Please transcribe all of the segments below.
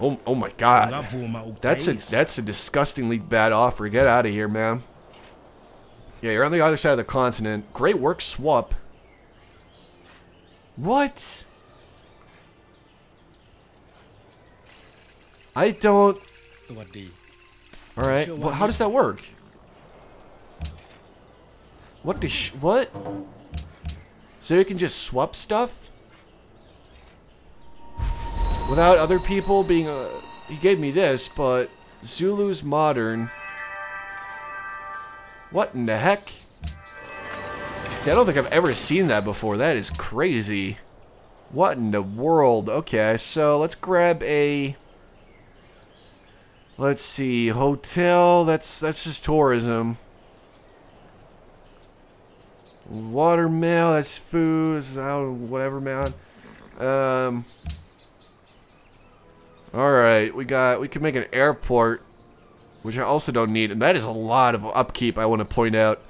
Oh my god. That's a disgustingly bad offer. Get out of here, man. Yeah, you're on the other side of the continent. Great work, swap. What? I don't... Alright, well, how does that work? What the what? So you can just swap stuff? Without other people being he gave me this, but Zulu's modern. What in the heck? See, I don't think I've ever seen that before. That is crazy. What in the world? Okay, so let's grab a... Let's see, hotel, that's just tourism. Watermail, that's food, whatever, man. Alright, we can make an airport, which I also don't need, and that is a lot of upkeep, I want to point out.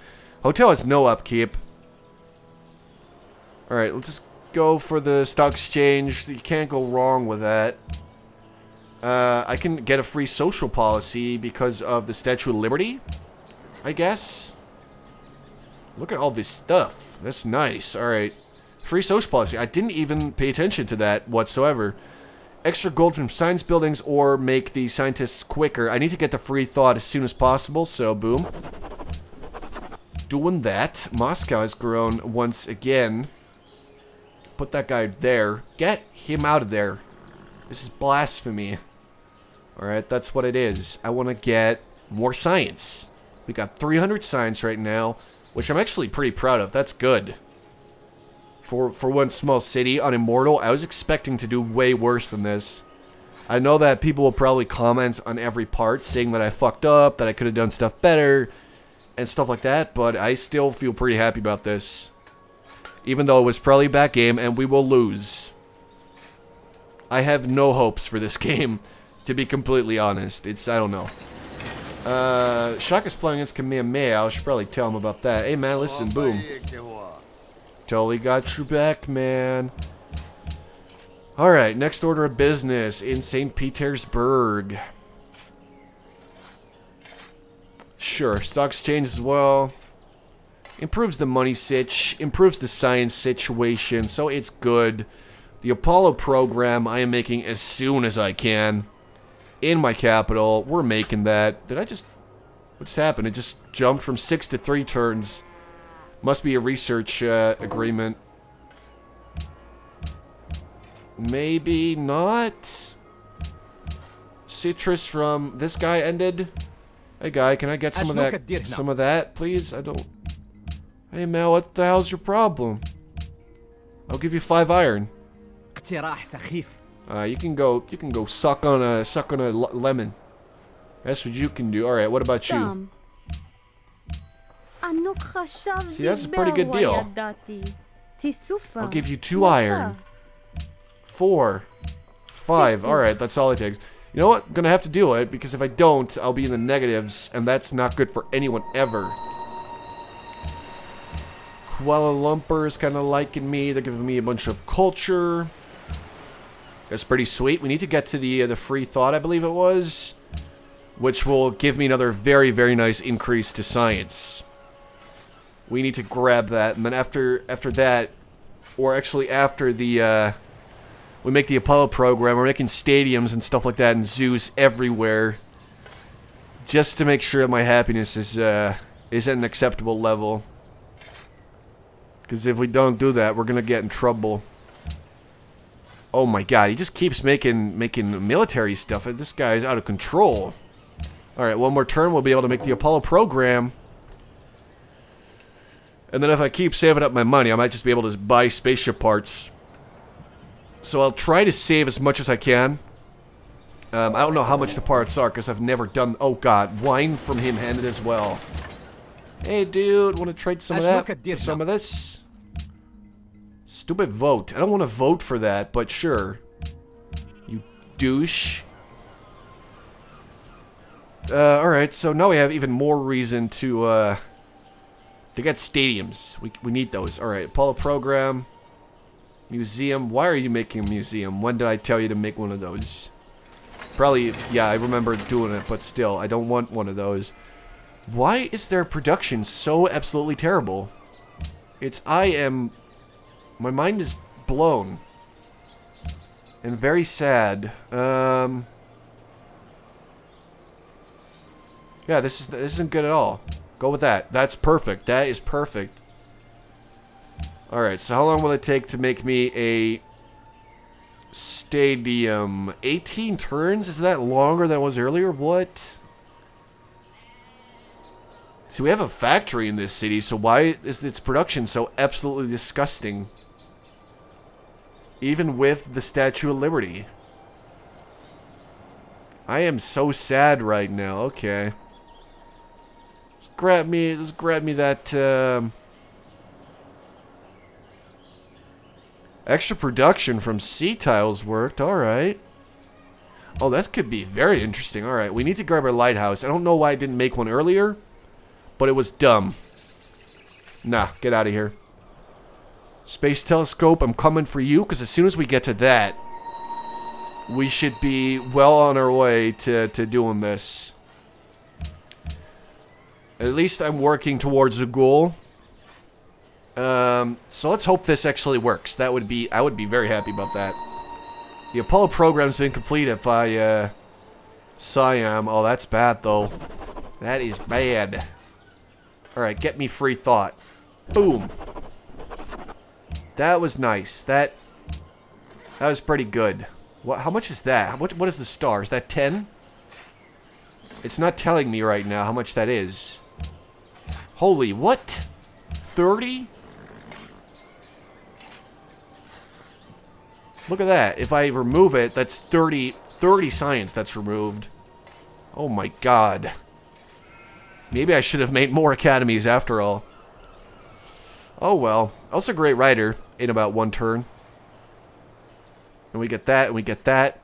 Hotel has no upkeep. Alright, let's just go for the stock exchange. You can't go wrong with that. I can get a free social policy because of the Statue of Liberty, I guess. Look at all this stuff. That's nice. Alright. Free social policy. I didn't even pay attention to that whatsoever. Extra gold from science buildings or make the scientists quicker. I need to get the free thought as soon as possible, so boom. Doing that. Moscow has grown once again. Put that guy there. Get him out of there. This is blasphemy. Alright, that's what it is. I want to get more science. We got 300 science right now, which I'm actually pretty proud of. That's good. For one small city on Immortal, I was expecting to do way worse than this. I know that people will probably comment on every part, saying that I fucked up, that I could have done stuff better, and stuff like that, but I still feel pretty happy about this. Even though it was probably a bad game, and we will lose. I have no hopes for this game, to be completely honest. I don't know. Shaka's playing against Kamehameha. I should probably tell him about that. Hey man, listen, boom. Totally got your back, man. Alright, next order of business in St. Petersburg. Sure, stock exchange as well. Improves the money sitch, improves the science situation, so it's good. The Apollo program I am making as soon as I can. In my capital, we're making that. Did I just... What's happened? It just jumped from 6 to 3 turns. Must be a research agreement. Maybe not. Citrus from this guy ended. Hey guy, can I get some of that? Some of that, please? I don't... Hey man, what the hell's your problem? I'll give you 5 iron. You can go suck on a lemon. That's what you can do. All right, what about you? See, that's a pretty good deal. I'll give you 2 iron. 4, 5. All right, that's all it takes. You know what? I'm gonna have to do it because if I don't, I'll be in the negatives, and that's not good for anyone ever. Kuala Lumpur is kind of liking me. They're giving me a bunch of culture. That's pretty sweet. We need to get to the free thought, I believe it was, which will give me another very, very nice increase to science. We need to grab that, and then after that, or actually after the we make the Apollo program, we're making stadiums and stuff like that and zoos everywhere, just to make sure that my happiness is at an acceptable level. Because if we don't do that, we're gonna get in trouble. Oh my god, he just keeps making military stuff. This guy's out of control. Alright, one more turn, we'll be able to make the Apollo program. And then if I keep saving up my money, I might just be able to buy spaceship parts. So I'll try to save as much as I can. I don't know how much the parts are, because I've never done... Oh god, wine from him handed as well. Hey dude, want to trade some of that for some of this? Stupid vote. I don't want to vote for that, but sure. You douche. Alright, so now we have even more reason to get stadiums. We need those. Alright, Apollo program. Museum. Why are you making a museum? When did I tell you to make one of those? Probably, yeah, I remember doing it, but still, I don't want one of those. Why is their production so absolutely terrible? My mind is blown. And very sad. Yeah, this isn't good at all. Go with that. That's perfect. That is perfect. Alright, so how long will it take to make me a stadium? 18 turns? Is that longer than it was earlier? What? See, we have a factory in this city, so why is its production so absolutely disgusting? Even with the Statue of Liberty. I am so sad right now. Okay. Just grab me that, extra production from sea tiles worked. Alright. Oh, that could be very interesting. Alright, we need to grab our lighthouse. I don't know why I didn't make one earlier, but it was dumb. Nah, get out of here. Space telescope, I'm coming for you, because as soon as we get to that, we should be well on our way to doing this. At least I'm working towards a goal. So let's hope this actually works. I would be very happy about that. The Apollo program's been completed by, Siam. Oh, that's bad, though. That is bad. Alright, get me free thought. Boom. That was nice. That was pretty good. How much is that? What is the star? Is that 10? It's not telling me right now how much that is. Holy, what? 30? Look at that. If I remove it, that's 30 science that's removed. Oh my god. Maybe I should have made more academies after all. Oh well. Also a great writer in about one turn. And we get that, and we get that.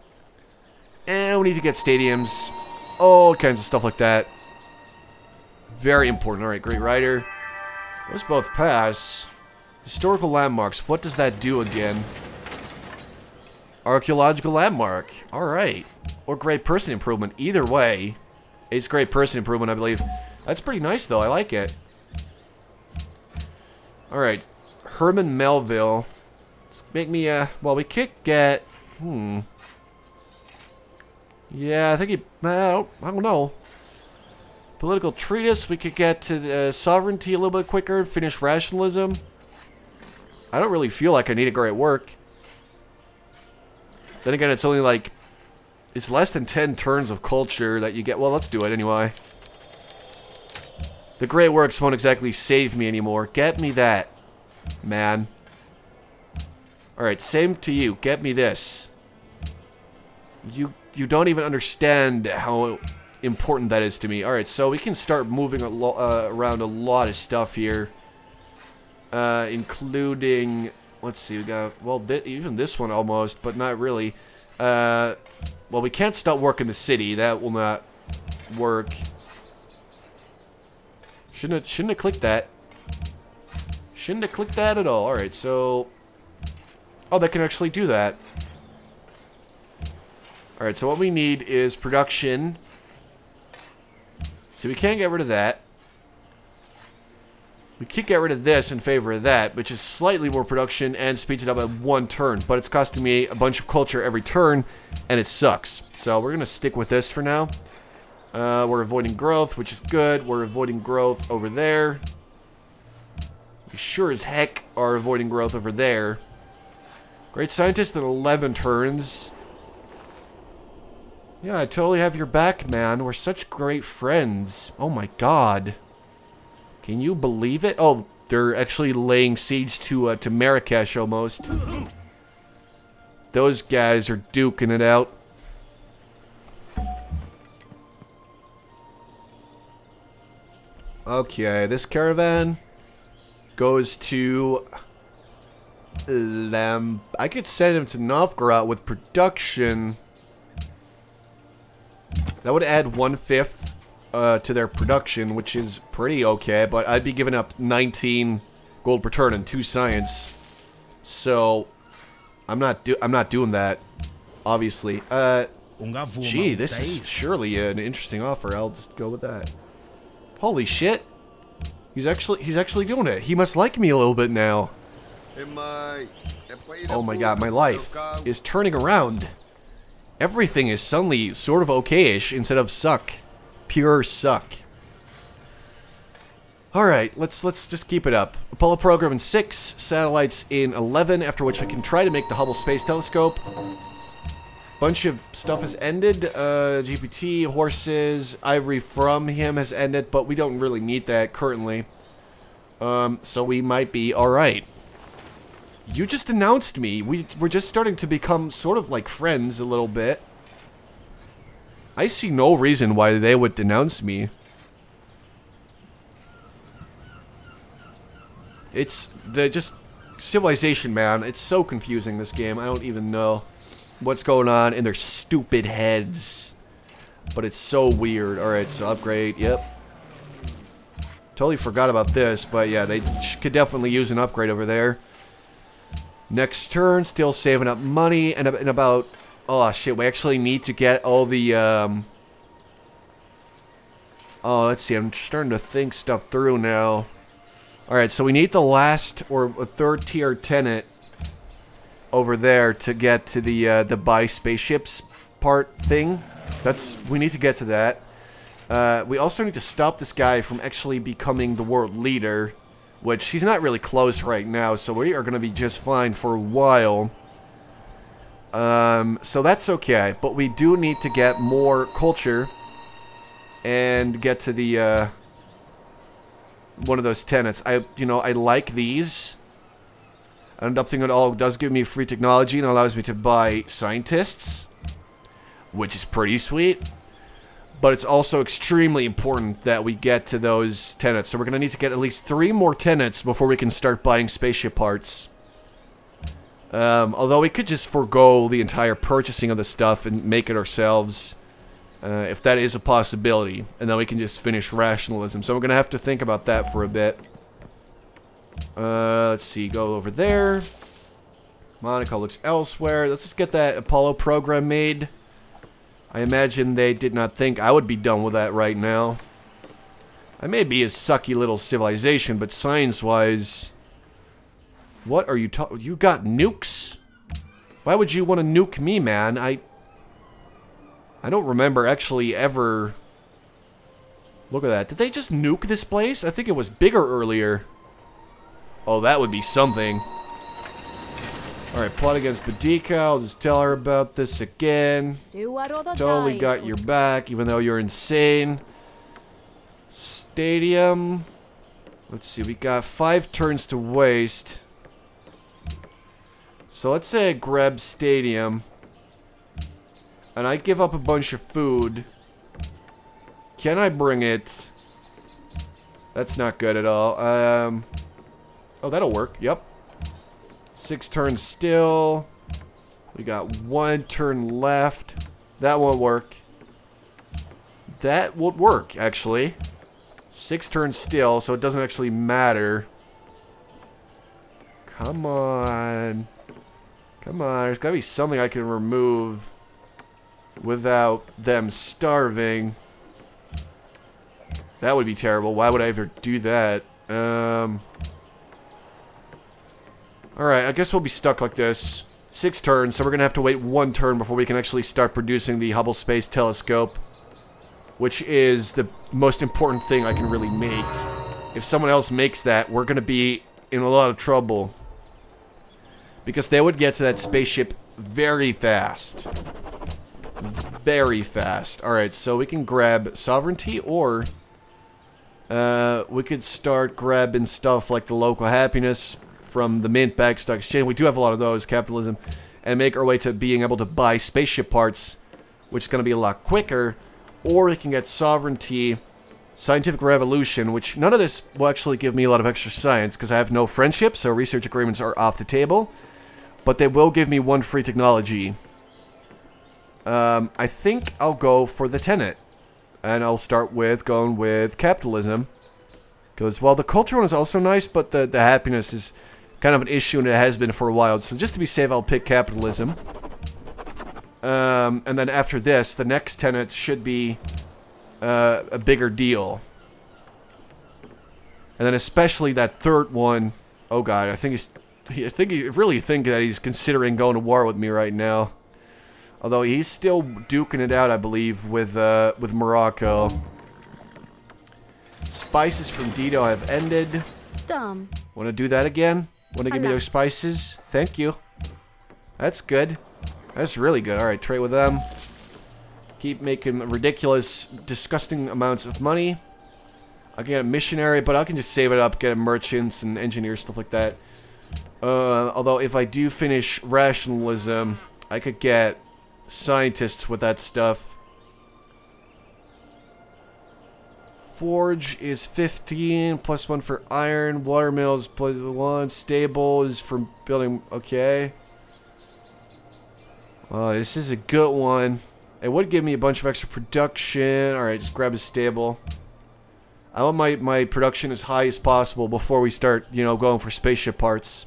And we need to get stadiums. All kinds of stuff like that. Very important. Alright, great writer. Those both pass. Historical landmarks. What does that do again? Archaeological landmark. Alright. Or great person improvement. Either way, it's great person improvement, I believe. That's pretty nice, though. I like it. Alright. Herman Melville. Let's make me, well, we could get... Yeah, I think I don't know. Political treatise. We could get to sovereignty a little bit quicker. Finish rationalism. I don't really feel like I need a great work. Then again, it's only like... It's less than 10 turns of culture that you get. Well, let's do it anyway. The great works won't exactly save me anymore. Get me that, man. Alright, same to you. Get me this. You don't even understand how important that is to me. Alright, so we can start moving around a lot of stuff here. Including... Let's see, we got... Well, even this one almost, but not really. Well, we can't stop working the city. That will not work. Shouldn't have clicked that. Shouldn't have clicked that at all. Alright, so... Oh, that can actually do that. Alright, so what we need is production. So we can't get rid of that. We could get rid of this in favor of that, which is slightly more production and speeds it up at one turn. But it's costing me a bunch of culture every turn, and it sucks. So we're going to stick with this for now. We're avoiding growth, which is good. We're avoiding growth over there. We sure as heck are avoiding growth over there. Great scientist in 11 turns. Yeah, I totally have your back, man. We're such great friends. Oh my god. Can you believe it? Oh, they're actually laying siege to Marrakesh almost. Those guys are duking it out. Okay, this caravan goes to I could send him to Novgorod with production. That would add 1/5 to their production, which is pretty okay, but I'd be giving up 19 gold per turn and 2 science. So I'm not doing that, obviously. Gee, this is surely an interesting offer. I'll just go with that. Holy shit. He's actually doing it. He must like me a little bit now. Oh my god, my life is turning around. Everything is suddenly sort of okay-ish instead of suck. Pure suck. Alright, let's just keep it up. Apollo program in 6, satellites in 11, after which we can try to make the Hubble Space Telescope. Bunch of stuff has ended. GPT, horses, ivory from him has ended, but we don't really need that currently. So we might be alright. You just announced me. We're just starting to become sort of like friends a little bit. I see no reason why they would denounce me. It's just civilization, man. It's so confusing, this game. I don't even know what's going on in their stupid heads. But it's so weird. Alright, so upgrade. Yep. Totally forgot about this, but yeah, they could definitely use an upgrade over there. Next turn, still saving up money, and about... Oh, shit, we actually need to get all the, Oh, let's see, I'm starting to think stuff through now. Alright, so we need the last, or a third tier tenant over there to get to the buy spaceships part thing. We need to get to that. We also need to stop this guy from actually becoming the world leader, which he's not really close right now, so we are going to be just fine for a while. So that's okay, but we do need to get more culture and get to the, one of those tenants. I like these. I end up thinking it all does give me free technology and allows me to buy scientists, which is pretty sweet. But it's also extremely important that we get to those tenants. So we're going to need to get at least 3 more tenants before we can start buying spaceship parts. Although we could just forego the entire purchasing of the stuff and make it ourselves. If that is a possibility. And then we can just finish rationalism. So we're going to have to think about that for a bit. Let's see. Go over there. Monaco looks elsewhere. Let's just get that Apollo program made. I imagine they did not think I would be done with that right now. I may be a sucky little civilization, but science-wise... What are you talking... You got nukes? Why would you want to nuke me, man? I don't remember actually ever... Look at that. Did they just nuke this place? I think it was bigger earlier. Oh, that would be something. Alright, plot against Boudica. I'll just tell her about this again. Totally got your back, even though you're insane. Stadium. Let's see, we got 5 turns to waste. So let's say I grab Stadium. And I give up a bunch of food. Can I bring it? That's not good at all. Oh, that'll work. Yep. 6 turns still. We got 1 turn left. That won't work. That would work, actually. 6 turns still, so it doesn't actually matter. Come on. Come on. There's gotta be something I can remove without them starving. That would be terrible. Why would I ever do that? Alright, I guess we'll be stuck like this. 6 turns, so we're gonna have to wait 1 turn before we can actually start producing the Hubble Space Telescope. Which is the most important thing I can really make. If someone else makes that, we're gonna be in a lot of trouble. Because they would get to that spaceship very fast. Very fast. Alright, so we can grab sovereignty, or... we could start grabbing stuff like the local happiness from the mint, bag, stock exchange. We do have a lot of those, capitalism. And make our way to being able to buy spaceship parts, which is going to be a lot quicker. Or we can get sovereignty, scientific revolution, which none of this will actually give me a lot of extra science, because I have no friendship, so research agreements are off the table. But they will give me 1 free technology. I think I'll go for the tenet. And I'll start with going with capitalism. Because, well, the culture one is also nice, but the happiness is kind of an issue, and it has been for a while. So just to be safe, I'll pick capitalism. And then after this, the next tenant should be a bigger deal. And then especially that third one. Oh god, I really think that he's considering going to war with me right now. Although he's still duking it out, I believe, with Morocco. Spices from Dido have ended. Dumb. Want to do that again? Want to give me those spices? Thank you. That's good. That's really good. Alright, trade with them. Keep making ridiculous, disgusting amounts of money. I can get a missionary, but I can just save it up, get merchants and engineers, stuff like that. Although, if I do finish rationalism, I could get scientists with that stuff. Forge is 15, plus 1 for iron. Watermills, plus 1. Stable is for building, okay. This is a good one. It would give me a bunch of extra production. Alright, just grab a stable. I want my production as high as possible before we start, you know, going for spaceship parts.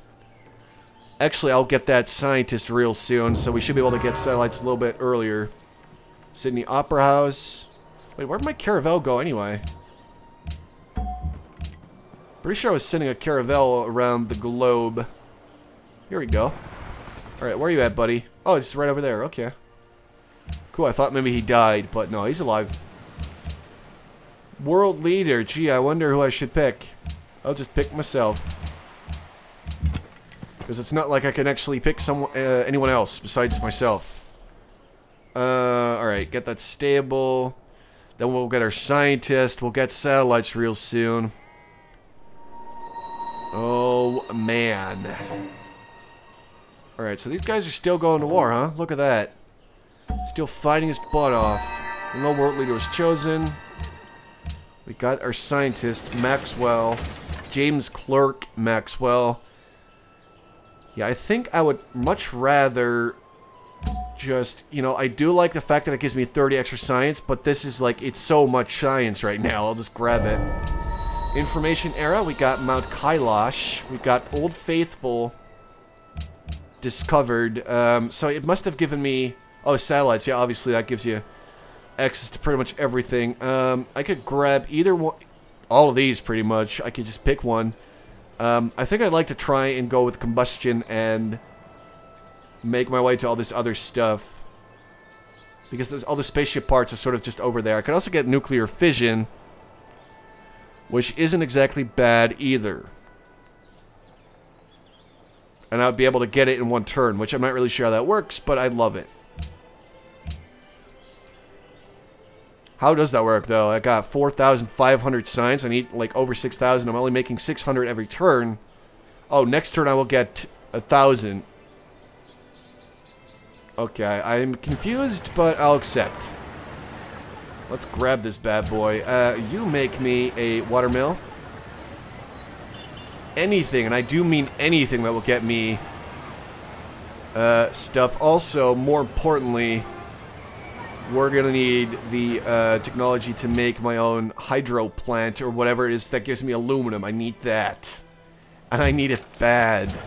Actually, I'll get that scientist real soon, so we should be able to get satellites a little bit earlier. Sydney Opera House. Wait, where'd my caravel go anyway? Pretty sure I was sending a caravel around the globe. Here we go. Alright, where are you at, buddy? Oh, it's right over there. Okay. Cool, I thought maybe he died, but no, he's alive. World leader. Gee, I wonder who I should pick. I'll just pick myself. Because it's not like I can actually pick someone, anyone else besides myself. Alright, get that stable. Then we'll get our scientist. We'll get satellites real soon. Oh, man. Alright, so these guys are still going to war, huh? Look at that. Still fighting his butt off. No world leader was chosen. We got our scientist, Maxwell. James Clerk Maxwell. Yeah, I think I would much rather just, you know, I do like the fact that it gives me 30 extra science, but this is like, it's so much science right now. I'll just grab it. Information era, we got Mount Kailash. We got Old Faithful discovered. So it must have given me, oh, satellites. Yeah, obviously that gives you access to pretty much everything. I could grab either one, all of these pretty much. I could just pick one. I think I'd like to try and go with combustion and make my way to all this other stuff. Because there's all the spaceship parts are sort of just over there. I could also get nuclear fission, which isn't exactly bad either. And I'd be able to get it in one turn, which I'm not really sure how that works, but I love it. How does that work, though? I got 4,500 science. I need, like, over 6,000. I'm only making 600 every turn. Oh, next turn I will get 1,000. Okay, I'm confused, but I'll accept. Let's grab this bad boy. You make me a watermill. Anything, and I do mean anything that will get me stuff. Also, more importantly, we're gonna need the technology to make my own hydro plant or whatever it is that gives me aluminum. I need that. And I need it bad.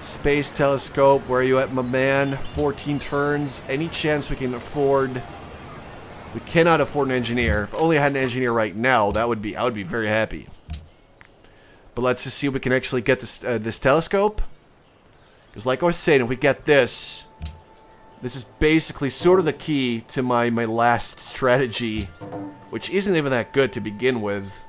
Space telescope, where are you at, my man? 14 turns. Any chance we can afford? We cannot afford an engineer. If only I had an engineer right now, I would be very happy. But let's just see if we can actually get this this telescope. Because like I was saying, if we get this, this is basically sort of the key to my last strategy, which isn't even that good to begin with.